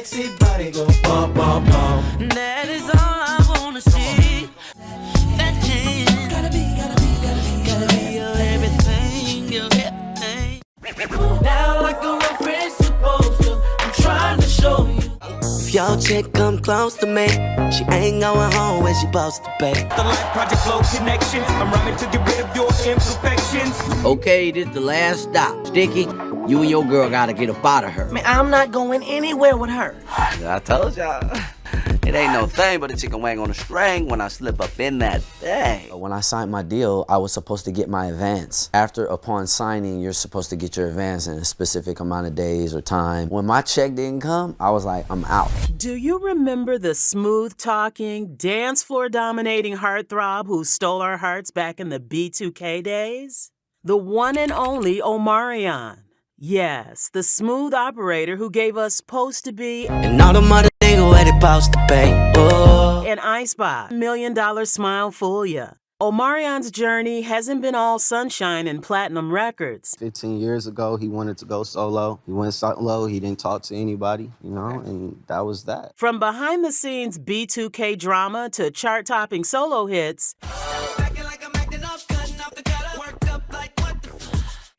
sexy body go bum, bum, bum. That is all I wanna see. That can gotta be your everything, your everything. Now like a real friend's supposed to, I'm trying to show you. If your chick come close to me, she ain't going home when she supposed to be. The Life Project Flow Connection, I'm rhyming to get rid of your imperfections. Okay, this the last stop. Sticky, you and your girl gotta get up out of her. Man, I'm not going anywhere with her. I told y'all. It ain't no thing but a chicken wing on a string when I slip up in that thing. When I signed my deal, I was supposed to get my advance. Upon signing, you're supposed to get your advance in a specific amount of days or time. When my check didn't come, I was like, I'm out. Do you remember the smooth-talking, dance floor-dominating heartthrob who stole our hearts back in the B2K days? The one and only Omarion. Yes, the smooth operator who gave us Supposed to Be And all the mother nigga where they supposed to pay. Oh. and Icebox, $1 Million Smile Fool Ya. Omarion's journey hasn't been all sunshine and platinum records. 15 years ago, he wanted to go solo. He went solo, he didn't talk to anybody, and that was that. From behind-the-scenes B2K drama to chart-topping solo hits,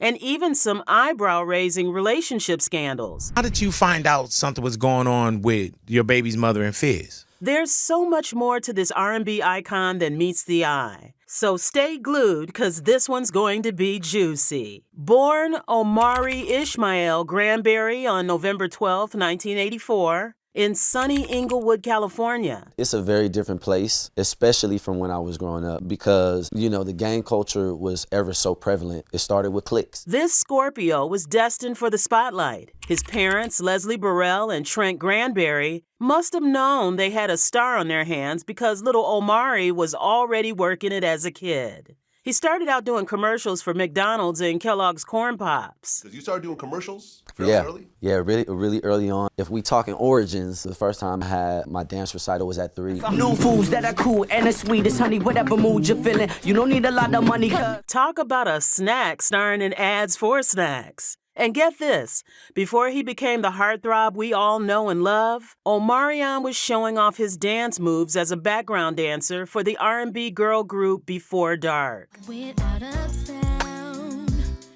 and even some eyebrow-raising relationship scandals. How did you find out something was going on with your baby's mother and Fizz? There's so much more to this R&B icon than meets the eye. So stay glued, cause this one's going to be juicy. Born Omari Ishmael Granberry on November 12, 1984, in sunny Inglewood, California. It's a very different place, especially from when I was growing up, because, the gang culture was ever so prevalent. It started with cliques. This Scorpio was destined for the spotlight. His parents, Leslie Burrell and Trent Granberry, must have known they had a star on their hands because little Omari was already working it as a kid. He started out doing commercials for McDonald's and Kellogg's Corn Pops. Because you started doing commercials fairly early? Yeah, really early on. If we talking origins, the first time I had my dance recital was at 3. New foods that are cool and the sweetest, honey, whatever mood you're feeling. You don't need a lot of money. Talk about a snack starring in ads for snacks. And get this, before he became the heartthrob we all know and love, Omarion was showing off his dance moves as a background dancer for the R&B girl group Before Dark.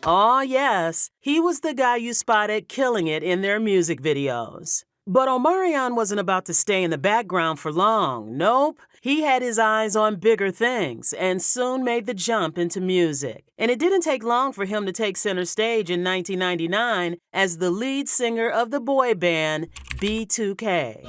Oh yes, he was the guy you spotted killing it in their music videos. But Omarion wasn't about to stay in the background for long. Nope. He had his eyes on bigger things and soon made the jump into music. And it didn't take long for him to take center stage in 1999 as the lead singer of the boy band B2K.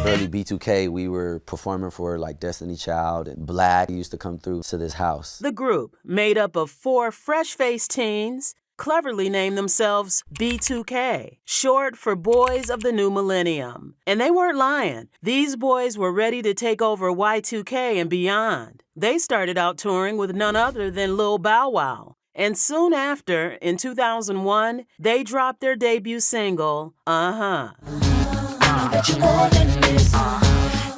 Early B2K, we were performing for like Destiny Child and Black. He used to come through to this house. The group, made up of 4 fresh-faced teens, cleverly named themselves B2K, short for Boys of the New Millennium. And they weren't lying. These boys were ready to take over Y2K and beyond. They started out touring with none other than Lil Bow Wow. And soon after, in 2001, they dropped their debut single,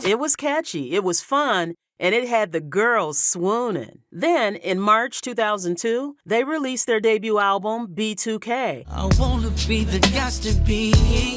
It was catchy, it was fun, and it had the girls swooning. Then, in March 2002, they released their debut album, B2K. I wanna be the guys to be.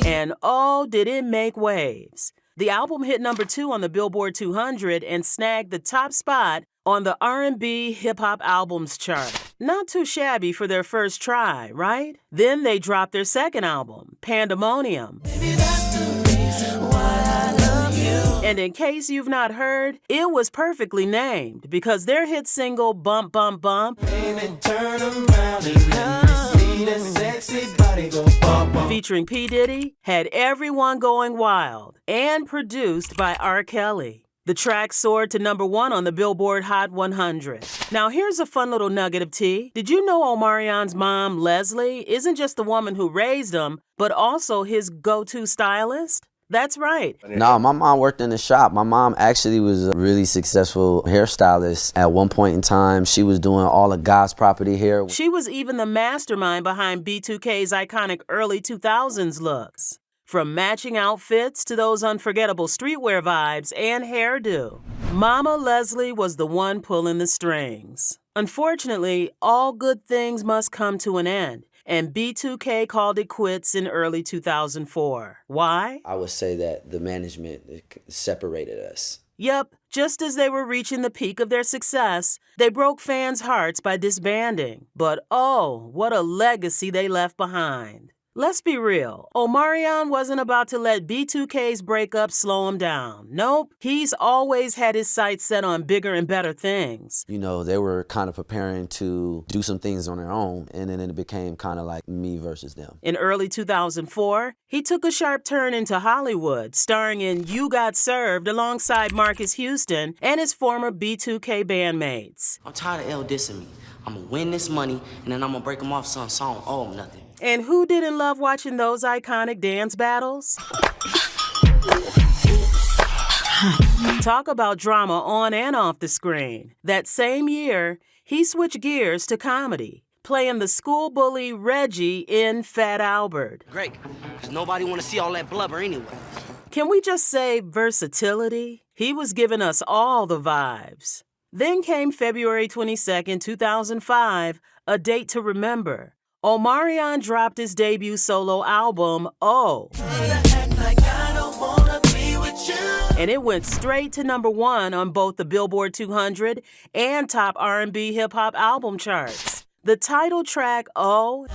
And oh, did it make waves. The album hit number 2 on the Billboard 200 and snagged the top spot on the R&B hip-hop albums chart. Not too shabby for their first try, right? Then they dropped their second album, Pandemonium. Baby, that's the reason why I love you. And in case you've not heard, it was perfectly named because their hit single, Bump Bump Bump, Baby, turn around and let me see that sexy body go bum, bum. featuring P. Diddy, had everyone going wild, and produced by R. Kelly. The track soared to number 1 on the Billboard Hot 100. Now here's a fun little nugget of tea. Did you know Omarion's mom, Leslie, isn't just the woman who raised him, but also his go-to stylist? That's right. No, my mom worked in the shop. My mom actually was a really successful hairstylist. At one point in time, she was doing all of God's property hair. She was even the mastermind behind B2K's iconic early 2000s looks. From matching outfits to those unforgettable streetwear vibes and hairdo, Mama Leslie was the one pulling the strings. Unfortunately, all good things must come to an end, and B2K called it quits in early 2004. Why? I would say that the management separated us. Yep, just as they were reaching the peak of their success, they broke fans' hearts by disbanding. But oh, what a legacy they left behind. Let's be real, Omarion wasn't about to let B2K's breakup slow him down. Nope, he's always had his sights set on bigger and better things. You know, they were kind of preparing to do some things on their own, and then it became kind of like me versus them. In early 2004, he took a sharp turn into Hollywood, starring in You Got Served alongside Marcus Houston and his former B2K bandmates. I'm tired of L dissing me. I'm gonna win this money, and then I'm gonna break him off some song. Oh, nothing. And who didn't love watching those iconic dance battles? Talk about drama on and off the screen. That same year, he switched gears to comedy, playing the school bully Reggie in Fat Albert. Great, because nobody want to see all that blubber anyway. Can we just say versatility? He was giving us all the vibes. Then came February 22nd, 2005, a date to remember. Omarion dropped his debut solo album, Oh. And it went straight to #1 on both the Billboard 200 and top R&B hip-hop album charts. The title track, Oh,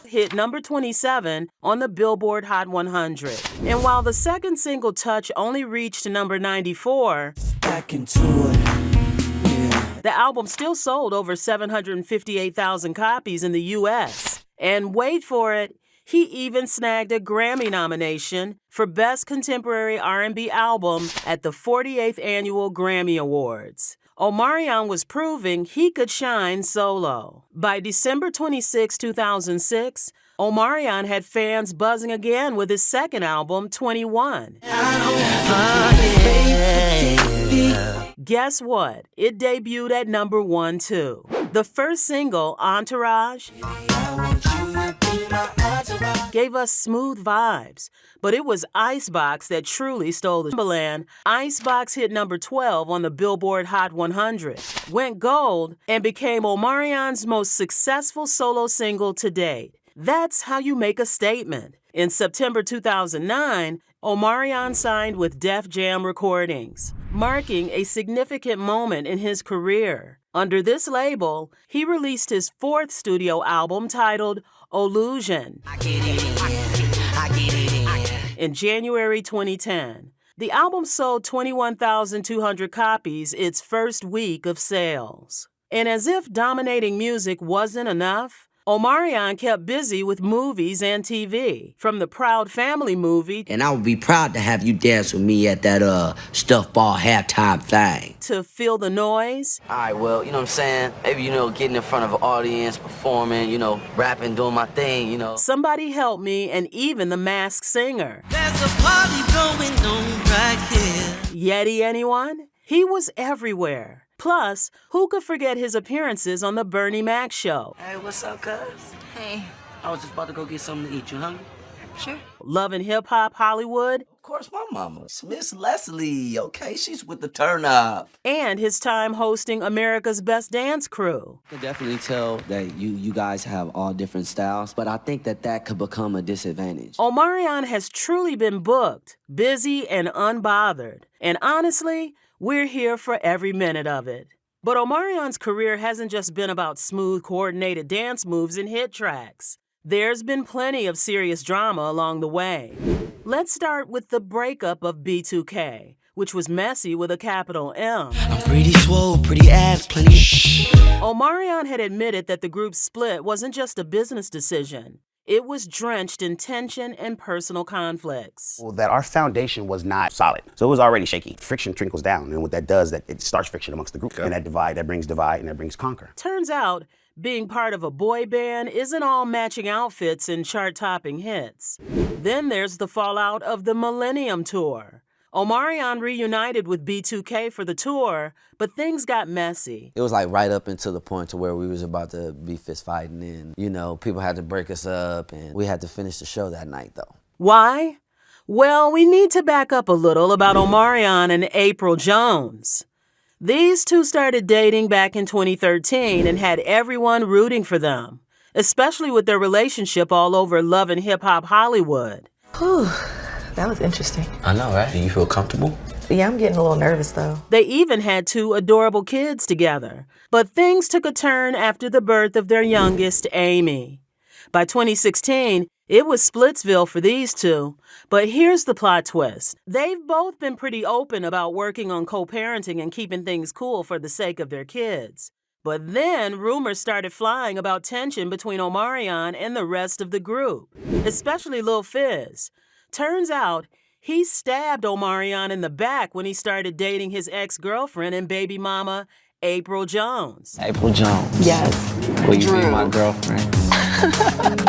hit #27 on the Billboard Hot 100. And while the second single, Touch, only reached #94, Back into it. the album still sold over 758,000 copies in the U.S. And wait for it, he even snagged a Grammy nomination for Best Contemporary R&B Album at the 48th Annual Grammy Awards. Omarion was proving he could shine solo. By December 26, 2006, Omarion had fans buzzing again with his second album, 21. Guess what? It debuted at #1 too. The first single, Entourage, gave us smooth vibes, but it was Icebox that truly stole the Timberland. Icebox hit #12 on the Billboard Hot 100, went gold, and became Omarion's most successful solo single to date. That's how you make a statement. In September 2009, Omarion signed with Def Jam Recordings, marking a significant moment in his career. Under this label, he released his fourth studio album titled Illusion in January 2010. The album sold 21,200 copies its first week of sales. And as if dominating music wasn't enough, Omarion kept busy with movies and TV, from the Proud Family movie, And I would be proud to have you dance with me at that stuffed ball halftime thing. to Feel the Noise, All right, well, you know what I'm saying? Maybe, getting in front of an audience, performing, rapping, doing my thing, Somebody Help Me, and even The Masked Singer. There's a party going on right here. Yeti, anyone? He was everywhere. Plus, who could forget his appearances on the Bernie Mac show? Hey, what's up, cuz? Hey, I was just about to go get something to eat. You hungry? sure. Love and Hip Hop Hollywood, Of course, my mama, Miss Leslie, okay? She's with the turn up. and his time hosting America's Best Dance Crew. I could definitely tell that you guys have all different styles, but I think that could become a disadvantage. Omarion has truly been booked, busy, and unbothered. And honestly, we're here for every minute of it. But Omarion's career hasn't just been about smooth, coordinated dance moves and hit tracks. There's been plenty of serious drama along the way. Let's start with the breakup of B2K, which was messy with a capital M. I'm pretty swole, pretty ass, plenty. Omarion had admitted that the group's split wasn't just a business decision. It was drenched in tension and personal conflicts. Well, that our foundation was not solid. So it was already shaky. Friction trickles down, and what that does, that it starts friction amongst the group. And that brings divide, and that brings conquer. Turns out, being part of a boy band isn't all matching outfits and chart-topping hits. Then there's the fallout of the Millennium Tour. Omarion reunited with B2K for the tour, but things got messy. It was like right up until the point to where we was about to be fist fighting, and people had to break us up, and we had to finish the show that night though. Why? Well, we need to back up a little about Omarion and April Jones. These two started dating back in 2013 and had everyone rooting for them, especially with their relationship all over Love and Hip Hop Hollywood. Whew, that was interesting. I know, right? Do you feel comfortable? Yeah, I'm getting a little nervous though. They even had two adorable kids together. But things took a turn after the birth of their youngest, Amy. By 2016, it was Splitsville for these two. But here's the plot twist. They've both been pretty open about working on co-parenting and keeping things cool for the sake of their kids. But then rumors started flying about tension between Omarion and the rest of the group, especially Lil Fizz. Turns out, he stabbed Omarion in the back when he started dating his ex-girlfriend and baby mama, April Jones. April Jones. Yes. Will you be my girlfriend?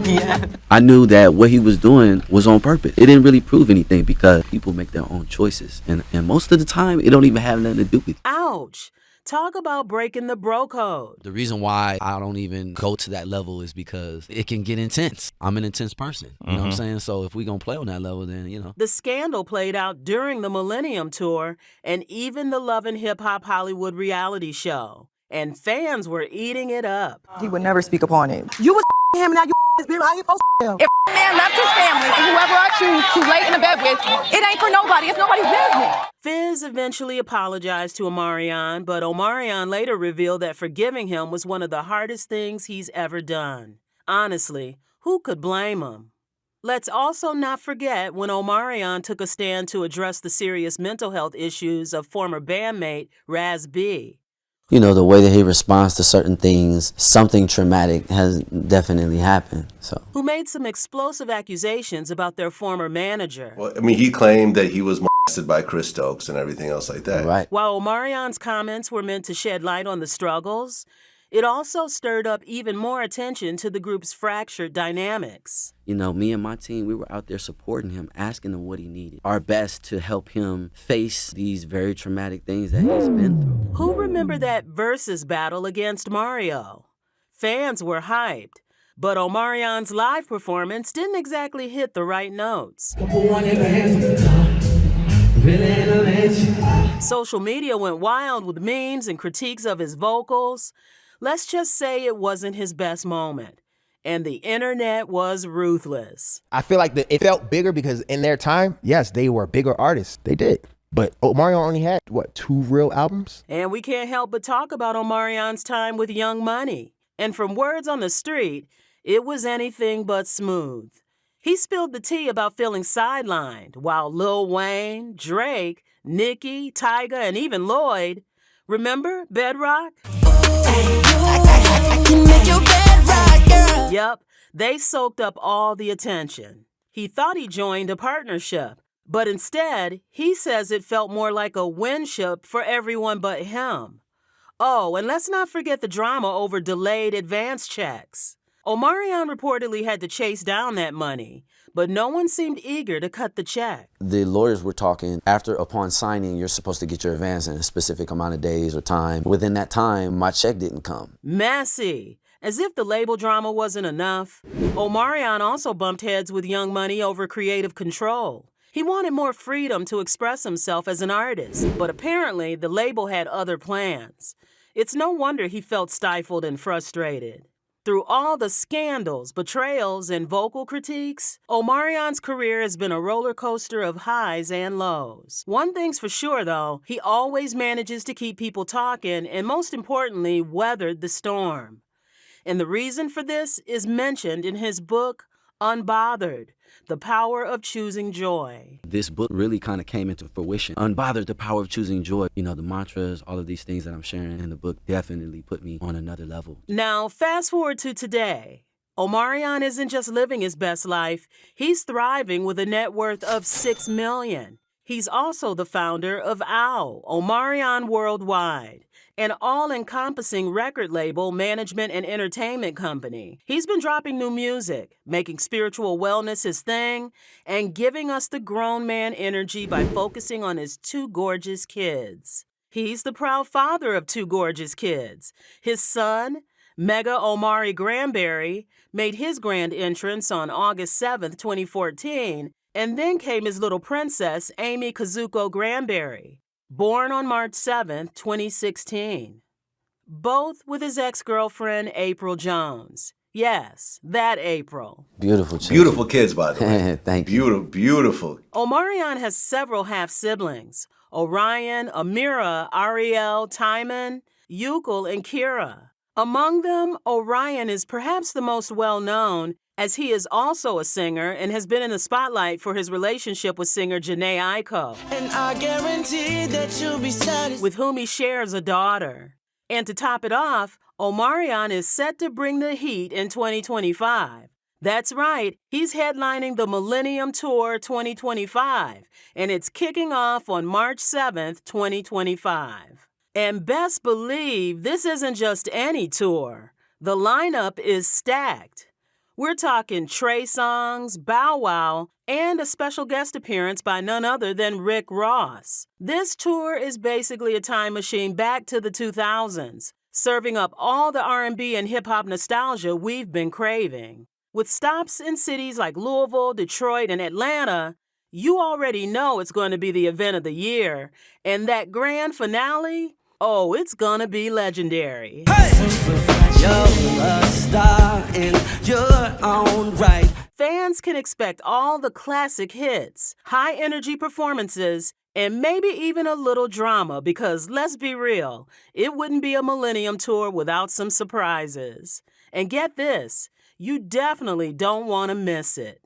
Yeah. I knew that what he was doing was on purpose. It didn't really prove anything because people make their own choices. And most of the time, it don't even have nothing to do with it. Ouch. Talk about breaking the bro code. The reason why I don't even go to that level is because it can get intense. I'm an intense person. You know what I'm saying? So if we gonna play on that level, then, you know. The scandal played out during the Millennium Tour and even the Love and Hip Hop Hollywood reality show. And fans were eating it up. He would never speak upon it. You was him and now you his baby. How you supposed to him? If a man left his family and whoever I choose to lay in the bed with, it ain't for nobody. It's nobody's business. Fizz eventually apologized to Omarion, but Omarion later revealed that forgiving him was one of the hardest things he's ever done. Honestly, who could blame him? Let's also not forget when Omarion took a stand to address the serious mental health issues of former bandmate Raz B. You know, the way that he responds to certain things, something traumatic has definitely happened. So, who made some explosive accusations about their former manager. Well, I mean, he claimed that he was molested by Chris Stokes and everything else like that. right. While Omarion's comments were meant to shed light on the struggles, it also stirred up even more attention to the group's fractured dynamics. You know, me and my team, we were out there supporting him, asking him what he needed. Our best to help him face these very traumatic things that he's been through. Who remember that versus battle against Mario? Fans were hyped, but Omarion's live performance didn't exactly hit the right notes. Social media went wild with memes and critiques of his vocals. Let's just say it wasn't his best moment. And the internet was ruthless. I feel like it felt bigger because in their time, yes, they were bigger artists. They did. But Omarion only had, 2 real albums? And we can't help but talk about Omarion's time with Young Money. And from words on the street, it was anything but smooth. He spilled the tea about feeling sidelined, while Lil Wayne, Drake, Nicki, Tyga, and even Lloyd, remember Bedrock? I can make your bed rock, girl. Yep, they soaked up all the attention. He thought he joined a partnership, but instead, he says it felt more like a winship for everyone but him. Oh, and let's not forget the drama over delayed advance checks. Omarion reportedly had to chase down that money, but no one seemed eager to cut the check. The lawyers were talking upon signing, you're supposed to get your advance in a specific amount of days or time. Within that time, my check didn't come. Messy. As if the label drama wasn't enough, Omarion also bumped heads with Young Money over creative control. He wanted more freedom to express himself as an artist, but apparently the label had other plans. It's no wonder he felt stifled and frustrated. Through all the scandals, betrayals, and vocal critiques, Omarion's career has been a roller coaster of highs and lows. One thing's for sure, though, he always manages to keep people talking and, most importantly, weathered the storm. And the reason for this is mentioned in his book, Unbothered, The Power of Choosing Joy. This book really kind of came into fruition. Unbothered, The Power of Choosing Joy. You know, the mantras, all of these things that I'm sharing in the book definitely put me on another level. Now, fast forward to today. Omarion isn't just living his best life, he's thriving with a net worth of $6 million. He's also the founder of OWL, Omarion Worldwide, an all-encompassing record label, management, and entertainment company. He's been dropping new music, making spiritual wellness his thing, and giving us the grown man energy by focusing on his 2 gorgeous kids. He's the proud father of 2 gorgeous kids. His son, Mega Omari Granberry, made his grand entrance on August 7th, 2014, and then came his little princess, Amy Kazuko Granberry. born on March 7, 2016. Both with his ex-girlfriend, April Jones. Yes, that April. Beautiful children. Beautiful kids, by the way. Thank you. Beautiful. Omarion has several half-siblings. Orion, Amira, Ariel, Timon, Yukil, and Kira. Among them, Orion is perhaps the most well-known, as he is also a singer and has been in the spotlight for his relationship with singer Jhené Aiko, And I guarantee that you'll be satisfied. with whom he shares a daughter. And to top it off, Omarion is set to bring the heat in 2025. That's right, he's headlining the Millennium Tour 2025, and it's kicking off on March 7th, 2025. And best believe this isn't just any tour. The lineup is stacked. We're talking Trey songs, Bow Wow, and a special guest appearance by none other than Rick Ross. This tour is basically a time machine back to the 2000s, serving up all the R&B and hip-hop nostalgia we've been craving. With stops in cities like Louisville, Detroit, and Atlanta, you already know it's going to be the event of the year. And that grand finale, oh, it's going to be legendary. You're a star in your own right. Fans can expect all the classic hits, high-energy performances, and maybe even a little drama because, let's be real, it wouldn't be a Millennium Tour without some surprises. And get this, you definitely don't want to miss it.